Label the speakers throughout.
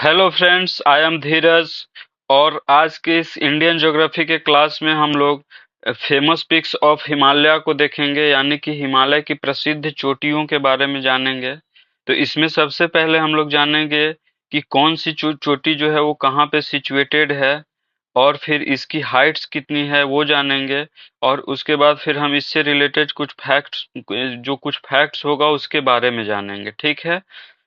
Speaker 1: Hello friends, I am धीरज। और आज के इस इंडियन ज्योग्राफी के क्लास में हम लोग फेमस पिक्स ऑफ हिमालय को देखेंगे, यानी कि हिमालय की प्रसिद्ध चोटियों के बारे में जानेंगे। तो इसमें सबसे पहले हम लोग जानेंगे कि कौन सी चोटी जो है वो कहाँ पे सिचुएटेड है, और फिर इसकी हाइट्स कितनी है वो जानेंगे। और उसके बाद फिर हम इससे रिलेटेड कुछ फैक्ट्स होगा उसके बारे में जानेंगे। ठीक है,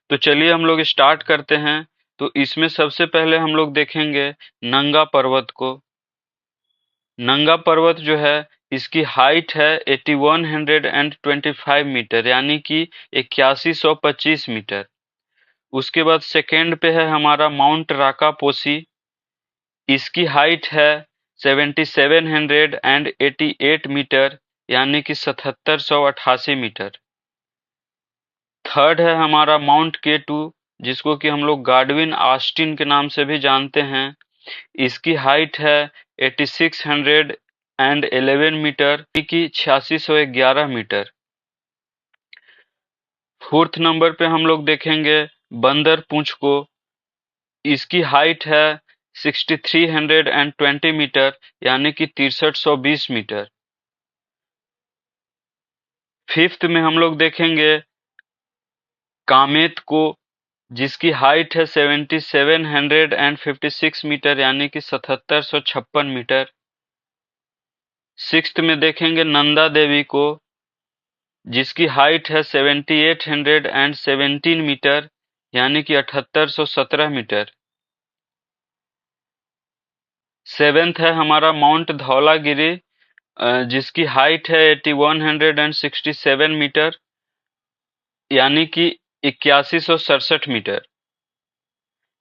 Speaker 1: तो चलिए हम लोग स्टार्ट करते हैं। तो इसमें सबसे पहले हम लोग देखेंगे नंगा पर्वत को। नंगा पर्वत जो है, इसकी हाइट है 8125 मीटर, यानी कि 8125 मीटर। उसके बाद सेकेंड पे है हमारा माउंट राकापोसी। इसकी हाइट है 7788 मीटर, यानी कि 7788 मीटर। थर्ड है हमारा माउंट K2, जिसको कि हम लोग गाडविन ऑस्टिन के नाम से भी जानते हैं। इसकी हाइट है 8611 मीटर, यानी कि 8611 मीटर। फोर्थ नंबर पे हम लोग देखेंगे बंदर पूंछ को। इसकी हाइट है 6320 मीटर, यानी कि 6320 मीटर। फिफ्थ में हम लोग देखेंगे कामेत को, जिसकी हाइट है 7756 मीटर, यानी कि 7756 मीटर। सिक्स्थ में देखेंगे नंदा देवी को, जिसकी हाइट है 7817 मीटर, यानी कि 7817 मीटर। सेवेंथ है हमारा माउंट धौलागिरी, जिसकी हाइट है 8167 मीटर, यानी कि 8167 मीटर।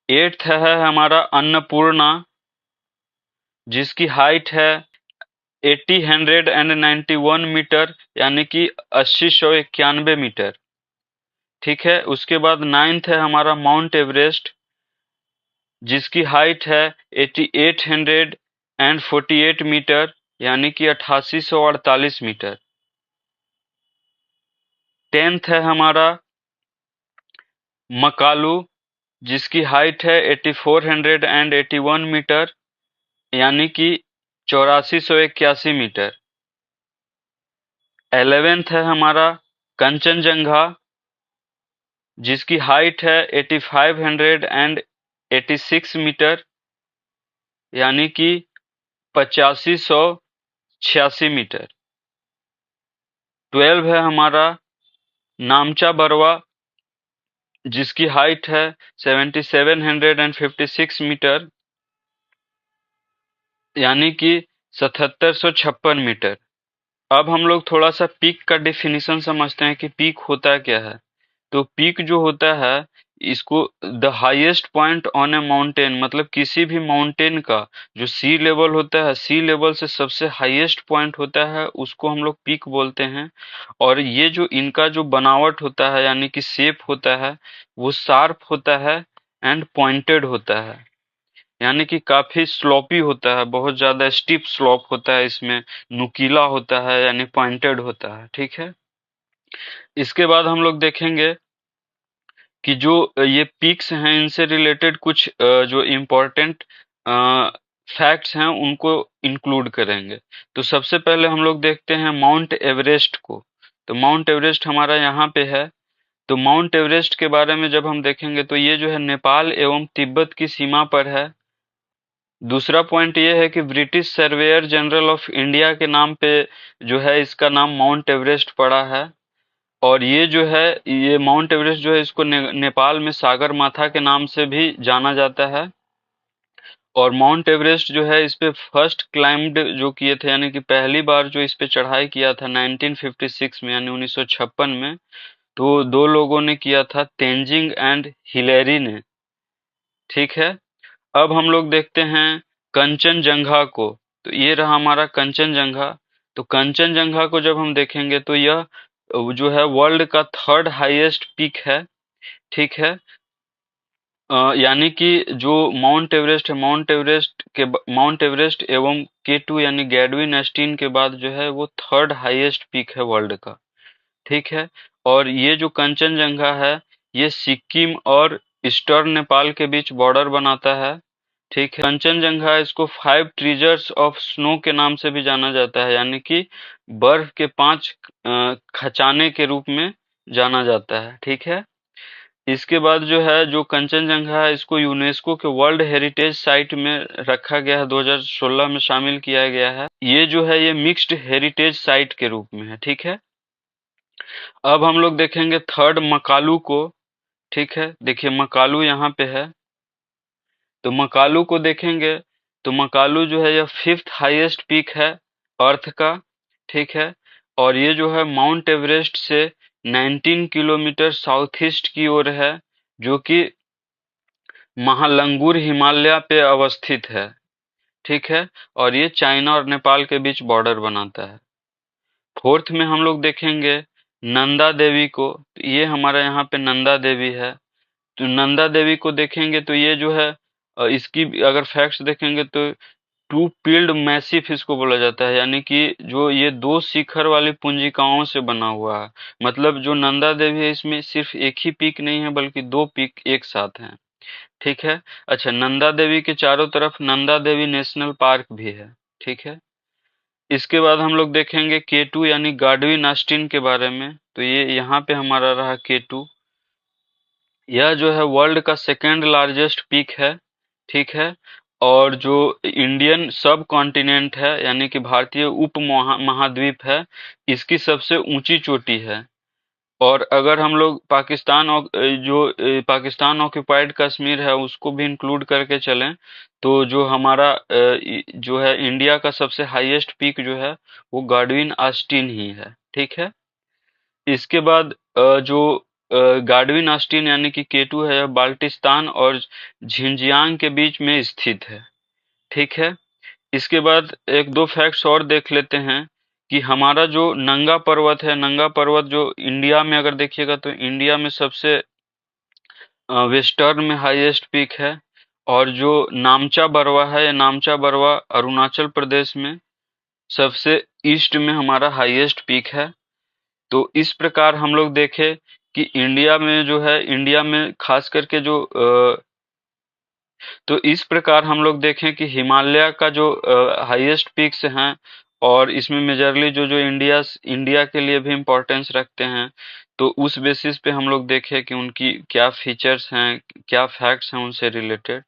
Speaker 1: एट्थ है हमारा अन्नपूर्णा, जिसकी हाइट है 8091 मीटर, यानी कि 8091 मीटर। ठीक है, उसके बाद नाइन्थ है हमारा माउंट एवरेस्ट, जिसकी हाइट है 8848 मीटर, यानी कि 8848 मीटर। टेंथ है हमारा मकालू, जिसकी हाइट है 8481 मीटर, यानी कि 8481 मीटर। 11th है हमारा कंचनजंगा, जिसकी हाइट है 8586 मीटर, यानी कि 8586 मीटर। 12 है हमारा नामचा बरवा, जिसकी हाइट है 7756 मीटर, यानी कि 7756 मीटर। अब हम लोग थोड़ा सा पीक का डेफिनेशन समझते हैं कि पीक होता क्या है। तो पीक जो होता है, इसको the highest point on A mountain, मतलब किसी भी माउंटेन का जो सी लेवल होता है, सी लेवल से सबसे हाईएस्ट पॉइंट होता है, उसको हम लोग पीक बोलते हैं। और ये जो इनका जो बनावट होता है, यानी कि शेप होता है, वो शार्प होता है एंड पॉइंटेड होता है, यानी कि काफी स्लोपी होता है, बहुत ज्यादा स्टीप स्लोप होता है इसमें, नुकीला होता है, यानी पॉइंटेड होता है। ठीक है, इसके बाद हम लोग देखेंगे कि जो ये पीक्स हैं, इनसे रिलेटेड कुछ जो इम्पोर्टेंट फैक्ट्स हैं उनको इंक्लूड करेंगे। तो सबसे पहले हम लोग देखते हैं माउंट एवरेस्ट को। तो माउंट एवरेस्ट हमारा यहाँ पे है। तो माउंट एवरेस्ट के बारे में जब हम देखेंगे, तो ये जो है नेपाल एवं तिब्बत की सीमा पर है। दूसरा पॉइंट ये है कि British surveyor general of India के नाम पे जो है इसका नाम माउंट एवरेस्ट पड़ा है। और ये जो है, ये माउंट एवरेस्ट जो है, इसको नेपाल में सागर माथा के नाम से भी जाना जाता है। और माउंट एवरेस्ट जो है, इस पे फर्स्ट क्लाइम्ड जो किए थे, यानी कि पहली बार जो इस पे चढ़ाई किया था 1956 में, यानी 1956 में, तो दो लोगों ने किया था, तेंजिंग एंड हिलेरी ने। ठीक है, अब हम लोग देखते हैं कंचनजंगा को। तो ये रहा हमारा कंचनजंगा। तो कंचनजंगा को जब हम देखेंगे, तो यह जो है वर्ल्ड का थर्ड हाईएस्ट पीक है। ठीक है, यानी कि जो माउंट एवरेस्ट है, माउंट एवरेस्ट एवं K2 यानी गैडविन एस्टीन के बाद जो है वो थर्ड हाईएस्ट पीक है वर्ल्ड का। ठीक है, और ये जो कंचनजंगा है, ये सिक्किम और ईस्टर्न नेपाल के बीच बॉर्डर बनाता है। ठीक है, कंचनजंगा इसको 5 ट्रेजर्स ऑफ स्नो के नाम से भी जाना जाता है, यानी कि बर्फ के 5 खजाने के रूप में जाना जाता है। ठीक है, इसके बाद जो है, जो कंचनजंगा है, इसको यूनेस्को के वर्ल्ड हेरिटेज साइट में रखा गया है, 2016 में शामिल किया गया है। ये जो है, ये मिक्स्ड हेरिटेज साइट के रूप में है। ठीक है, अब हम लोग देखेंगे थर्ड मकालू को। ठीक है, देखिए मकालू यहाँ पे है, तो मकालू को देखेंगे तो मकालू जो है, यह 5th हाईएस्ट पीक है अर्थ का। ठीक है, और ये जो है माउंट एवरेस्ट से 19 किलोमीटर साउथ ईस्ट की ओर है, जो कि महालंगुर हिमालय पे अवस्थित है। ठीक है, और ये चाइना और नेपाल के बीच बॉर्डर बनाता है। फोर्थ में हम लोग देखेंगे नंदा देवी को, तो ये हमारा यहाँ पे नंदा देवी है। तो नंदा देवी को देखेंगे तो ये जो है, इसकी अगर फैक्ट्स देखेंगे तो टू पिल्ड मैसिफ इसको बोला जाता है, यानी कि जो ये 2 शिखर वाली पुंजिकाओं से बना हुआ है। मतलब जो नंदा देवी है, इसमें सिर्फ एक ही पीक नहीं है, बल्कि 2 पीक एक साथ हैं। ठीक है, अच्छा, नंदा देवी के चारों तरफ नंदा देवी नेशनल पार्क भी है। ठीक है, इसके बाद हम लोग देखेंगे K2 यानी गाडविन ऑस्टिन के बारे में। तो ये यहाँ पे हमारा रहा K2। यह जो है वर्ल्ड का सेकेंड लार्जेस्ट पीक है। ठीक है, और जो इंडियन सब कॉन्टिनेंट है, यानी कि भारतीय उप महाद्वीप है, इसकी सबसे ऊंची चोटी है। और अगर हम लोग पाकिस्तान ऑक्यूपाइड कश्मीर है, उसको भी इंक्लूड करके चलें, तो जो हमारा जो है इंडिया का सबसे हाईएस्ट पीक जो है, वो गाडविन ऑस्टिन ही है। ठीक है, इसके बाद जो गाडविन ऑस्टिन यानी कि K2 है, यह बाल्टिस्तान और झिंजियांग के बीच में स्थित है। ठीक है, इसके बाद एक दो फैक्ट्स और देख लेते हैं कि हमारा जो नंगा पर्वत है, नंगा पर्वत जो इंडिया में अगर देखिएगा तो इंडिया में सबसे वेस्टर्न में हाईएस्ट पीक है। और जो नामचा बरवा है, ये नामचा बरवा अरुणाचल प्रदेश में सबसे ईस्ट में हमारा हाईएस्ट पीक है। तो इस प्रकार हम लोग देखें कि इंडिया में जो है, इंडिया में खास करके जो तो इस प्रकार हम लोग देखें कि हिमालय का जो हाईएस्ट पीक्स हैं, और इसमें मेजरली जो जो इंडिया के लिए भी इम्पोर्टेंस रखते हैं, तो उस बेसिस पे हम लोग देखें कि उनकी क्या फीचर्स हैं, क्या फैक्ट्स हैं उनसे रिलेटेड।